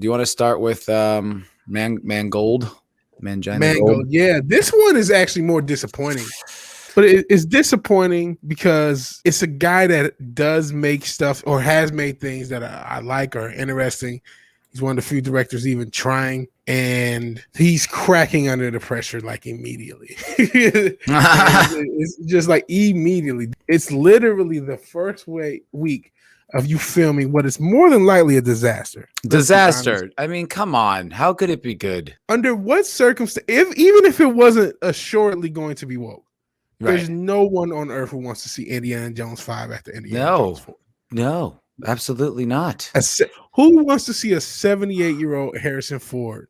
Do you want to start with Mangold? Mangold. Yeah, this one is actually more disappointing. But it's disappointing because it's a guy that does make stuff or has made things that I like or interesting. He's one of the few directors even trying, and he's cracking under the pressure like immediately. It's just like immediately. It's literally the first week of you filming what is more than likely a disaster. Disaster. I mean, come on. How could it be good? Under what circumstance? Even if it wasn't assuredly going to be woke, there's no one on earth who wants to see Indiana Jones 5 after Indiana Jones 4. No, absolutely not. Who wants to see a 78-year-old Harrison Ford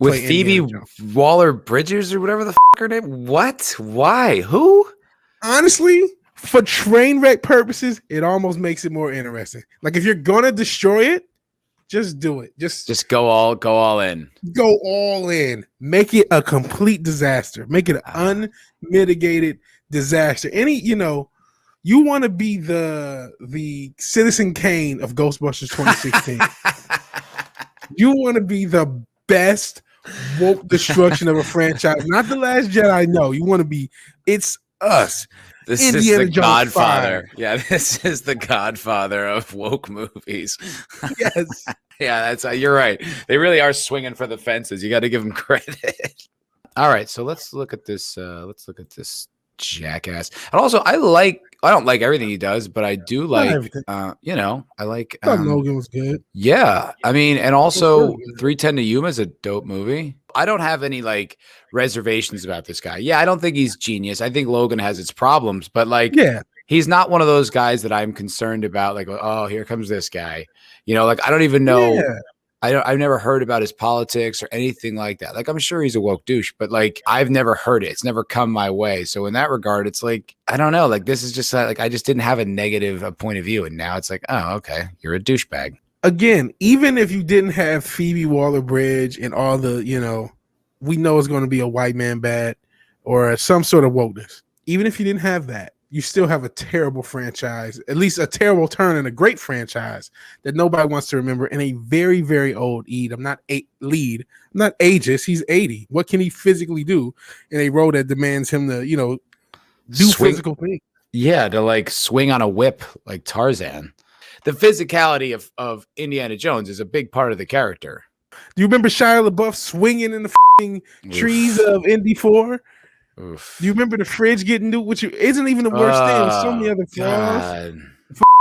with Phoebe Waller-Bridges or whatever the f*** her name? What? Why? Who? Honestly, for train wreck purposes, it almost makes it more interesting. Like if you're gonna destroy it, just do it. Just go all in. Go all in. Make it a complete disaster. Make it an unmitigated disaster. You want to be the Citizen Kane of Ghostbusters 2016. You want to be the best woke destruction of a franchise. Not The Last Jedi. No, you want to be. It's us. This is the Godfather. 5. Yeah, this is the Godfather of woke movies. Yes. Yeah, you're right. They really are swinging for the fences. You got to give them credit. All right, so let's look at this. Jackass. And also, I don't like everything he does, but I do like. I like. I thought Logan was good. Yeah, I mean, and also 310 to Yuma is a dope movie. I don't have any reservations about this guy. Yeah, I don't think he's genius. I think Logan has its problems, but he's not one of those guys that I'm concerned about. Like, oh, here comes this guy. I don't even know. Yeah. I've never heard about his politics or anything like that. Like, I'm sure he's a woke douche, but I've never heard it. It's never come my way. So in that regard, it's I don't know. This is just I just didn't have a negative point of view, and now it's oh, okay, you're a douchebag. Again, even if you didn't have Phoebe Waller-Bridge and all the, we know it's going to be a white man bad or some sort of wokeness. Even if you didn't have that, you still have a terrible franchise, at least a terrible turn in a great franchise that nobody wants to remember, and a very, very old lead. I'm not ageist. He's 80. What can he physically do in a role that demands him to, do physical things? Yeah, to swing on a whip like Tarzan. The physicality of Indiana Jones is a big part of the character. Do you remember Shia LaBeouf swinging in the trees of Indy 4? Oof. Do you remember the fridge getting new? Which isn't even the worst thing. There's so many other flaws.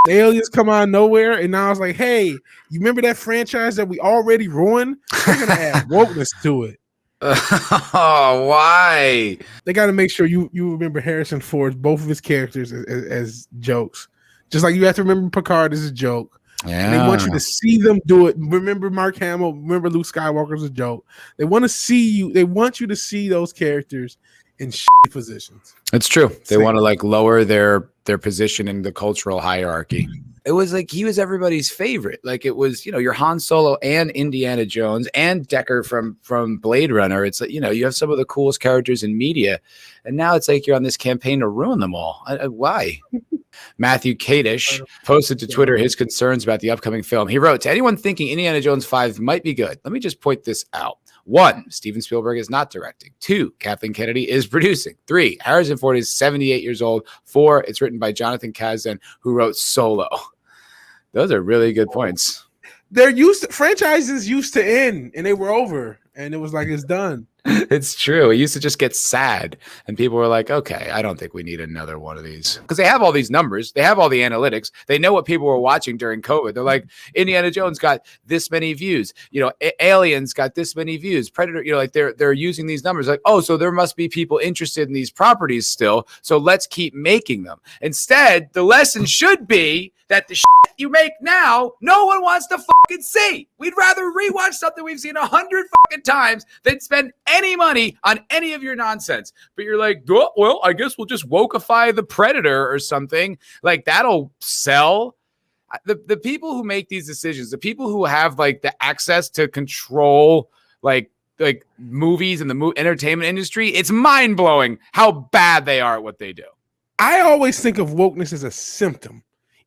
The aliens come out of nowhere, and now I was like, hey, you remember that franchise that we already ruined? They're gonna add wokeness to it. Oh, why? They got to make sure you remember Harrison Ford, both of his characters as jokes. Just like you have to remember Picard as a joke. Yeah. And they want you to see them do it. Remember Mark Hamill. Remember Luke Skywalker as a joke. They want to see you. They want you to see those characters in positions. It's true. They want to lower their position in the cultural hierarchy. It was he was everybody's favorite. It was, your Han Solo and Indiana Jones and Deckard from Blade Runner. It's you have some of the coolest characters in media, and now it's you're on this campaign to ruin them all. Why? Matthew Kadish posted to Twitter his concerns about the upcoming film. He wrote, to anyone thinking Indiana Jones 5 might be good, let me just point this out. 1, Steven Spielberg is not directing. 2, Kathleen Kennedy is producing. 3, Harrison Ford is 78 years old. 4, it's written by Jonathan Kasdan, who wrote Solo. Those are really good points. Franchises used to end, and they were over, and it was it's done. It's true. It used to just get sad, and people were like, okay, I don't think we need another one of these. Because they have all these numbers. They have all the analytics. They know what people were watching during COVID. They're like, Indiana Jones got this many views. Aliens got this many views. Predator, they're using these numbers. So there must be people interested in these properties still, so let's keep making them. Instead, the lesson should be that the shit you make now, no one wants to fucking see. We'd rather rewatch something we've seen 100 fucking times than spend any money on any of your nonsense. But you're like, oh, well, I guess we'll just wokeify the Predator or something. That'll sell. The people who make these decisions, the people who have the access to control movies and the entertainment industry, it's mind-blowing how bad they are at what they do. I always think of wokeness as a symptom.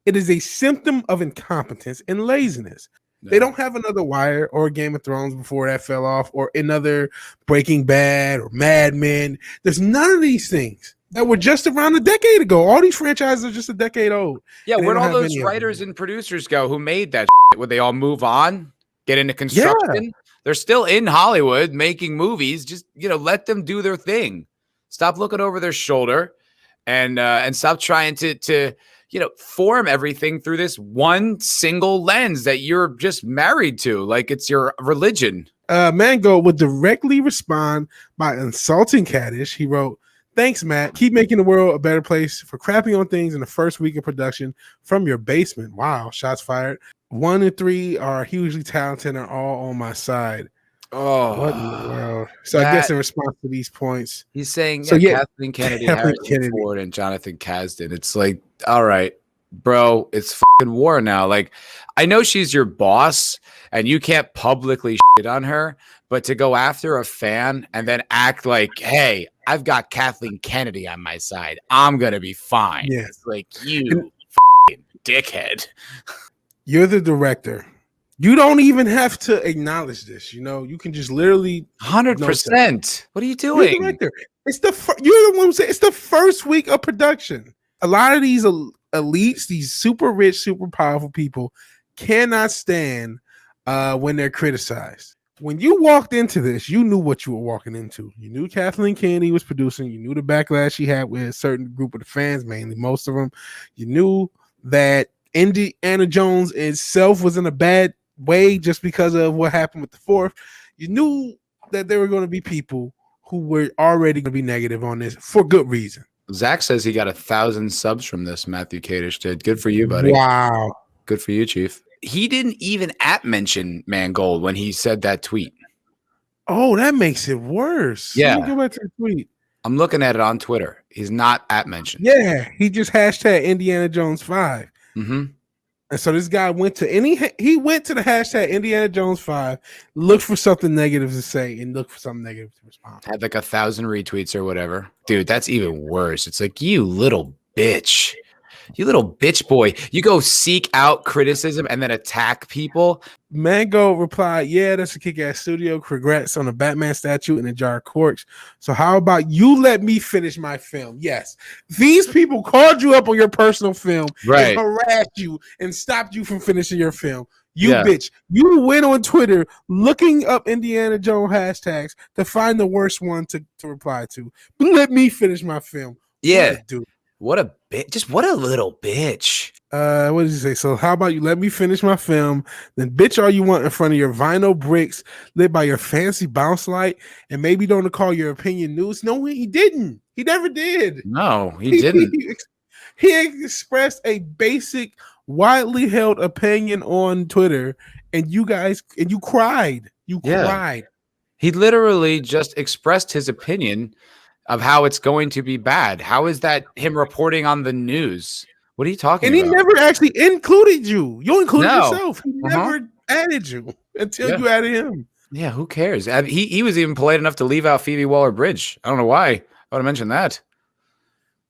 It is a symptom of incompetence and laziness. They don't have another Wire or Game of Thrones before that fell off, or another Breaking Bad or Mad Men. There's none of these things that were just around a decade ago. All these franchises are just a decade old. Yeah, where'd all those writers and producers go who made that shit? Would they all move on, get into construction? Yeah. They're still in Hollywood making movies. Just, let them do their thing. Stop looking over their shoulder and stop trying to form everything through this one single lens that you're just married to, like it's your religion. Mangold would directly respond by insulting Kadish. He wrote, "Thanks, Matt. Keep making the world a better place for crapping on things in the first week of production from your basement." Wow, shots fired. 1 and 3 are hugely talented and are all on my side. Oh, what in the world? So I guess in response to these points, he's saying, Kathleen Kennedy, Harrison Ford, and Jonathan Kasdan. It's like, all right, bro, it's fucking war now. Like, I know she's your boss and you can't publicly shit on her, but to go after a fan and then act like, hey, I've got Kathleen Kennedy on my side, I'm gonna be fine. Yeah. It's like, you fucking dickhead. You're the director. You don't even have to acknowledge this. You can just literally 100%. What are you doing? It's you're the one who said it's the first week of production. A lot of these elites, these super rich, super powerful people, cannot stand when they're criticized. When you walked into this, you knew what you were walking into. You knew Kathleen Kennedy was producing. You knew the backlash she had with a certain group of the fans, mainly most of them. You knew that Indiana Jones itself was in a bad way just because of what happened with the fourth. You knew that there were going to be people who were already going to be negative on this for good reason. Zach says he got 1,000 subs from this. Matthew Kadish did. Good for you, buddy. Wow. Good for you, Chief. He didn't even mention Mangold when he said that tweet. Oh, that makes it worse. Yeah. Let me go back to the tweet. I'm looking at it on Twitter. He's not mentioned. Yeah, he just hashtag Indiana Jones 5. Mm-hmm. And so this guy went to he went to the hashtag Indiana Jones 5, looked for something negative to say, and looked for something negative to respond. Had like 1,000 retweets or whatever. Dude, that's even worse. It's like, you little bitch. You little bitch boy. You go seek out criticism and then attack people. Mangold replied, "Yeah, that's a kick-ass studio. Congrats on the Batman statue and a jar of corks. So how about you let me finish my film?" Yes. These people called you up on your personal film, right, and harassed you and stopped you from finishing your film. You bitch. You went on Twitter looking up Indiana Jones hashtags to find the worst one to reply to. But let me finish my film. Yeah, dude. What a bitch. Just what a little bitch. What did you say? So how about you let me finish my film, then bitch all you want in front of your vinyl bricks lit by your fancy bounce light, and maybe don't call your opinion news. No, he didn't. He never did. No, he didn't. He expressed a basic, widely held opinion on Twitter, and you cried. You cried. He literally just expressed his opinion of how it's going to be bad. How is that him reporting on the news? What are you talking about? And he never actually included you. You included yourself. He never added you until you added him. Yeah, who cares? He was even polite enough to leave out Phoebe Waller-Bridge. I don't know why. I would have mentioned that.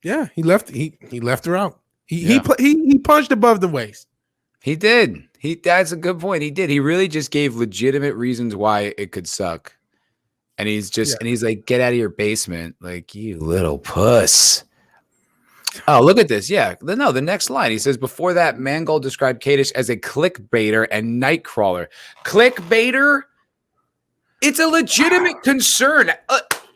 Yeah, he left her out. He punched above the waist. He did. That's a good point. He did. He really just gave legitimate reasons why it could suck. And he's just and he's like, get out of your basement, like, you little puss. Oh, look at this. Yeah. No, the next line. He says, before that, Mangold described Kadish as a clickbaiter and nightcrawler. Clickbaiter? It's a legitimate concern.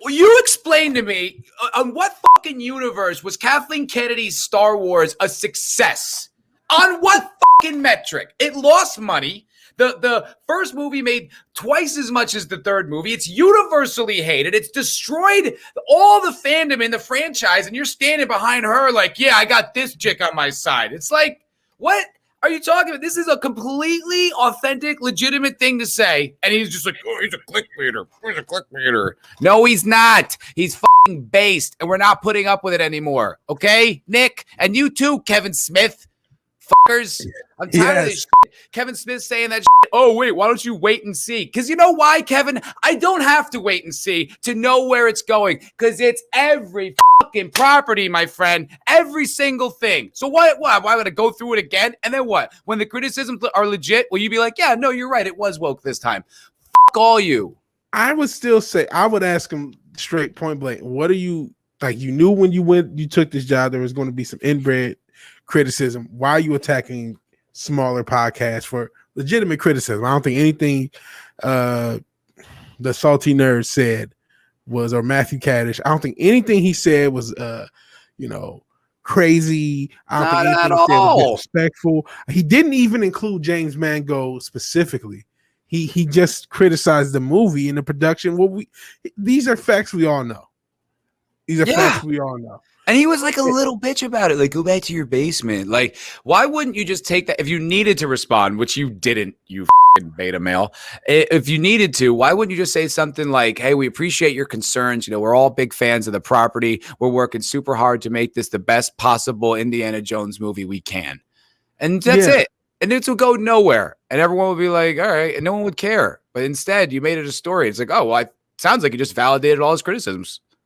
You explain to me, on what fucking universe was Kathleen Kennedy's Star Wars a success? On what fucking metric? It lost money. The first movie made twice as much as the third movie. It's universally hated. It's destroyed all the fandom in the franchise, and you're standing behind her like, yeah, I got this chick on my side. It's like, what are you talking about? This is a completely authentic, legitimate thing to say, and he's just like, oh, he's a clickbaiter. He's a clickbaiter. No, he's not. He's fucking based, and we're not putting up with it anymore. Okay, Nick? And you too, Kevin Smith. Fuckers. I'm tired of this shit. Kevin Smith saying that shit. Oh, wait, why don't you wait and see? Because you know why, Kevin? I don't have to wait and see to know where it's going, because it's every fucking property, my friend. Every single thing. So why would I go through it again? And then what? When the criticisms are legit, will you be like, yeah, no, you're right. It was woke this time. Fuck all you. I would still say, I would ask him straight point blank, what are you, like, you knew when you took this job, there was going to be some inbred criticism. Why are you attacking smaller podcasts for legitimate criticism? I don't think anything the Salty Nerd said was, or Matthew Kadish, I don't think anything he said was crazy. I don't think anything he said was disrespectful. He didn't even include James Mangold specifically. He just criticized the movie and the production. These are facts we all know. These are facts we all know. And he was like a little bitch about it. Like, go back to your basement. Like, why wouldn't you just take that? If you needed to respond, which you didn't, you beta male. If you needed to, why wouldn't you just say something like, hey, we appreciate your concerns. We're all big fans of the property. We're working super hard to make this the best possible Indiana Jones movie we can. And that's it. And this will go nowhere. And everyone will be like, all right. And no one would care. But instead, you made it a story. It's like, oh, well, sounds like you just validated all his criticisms.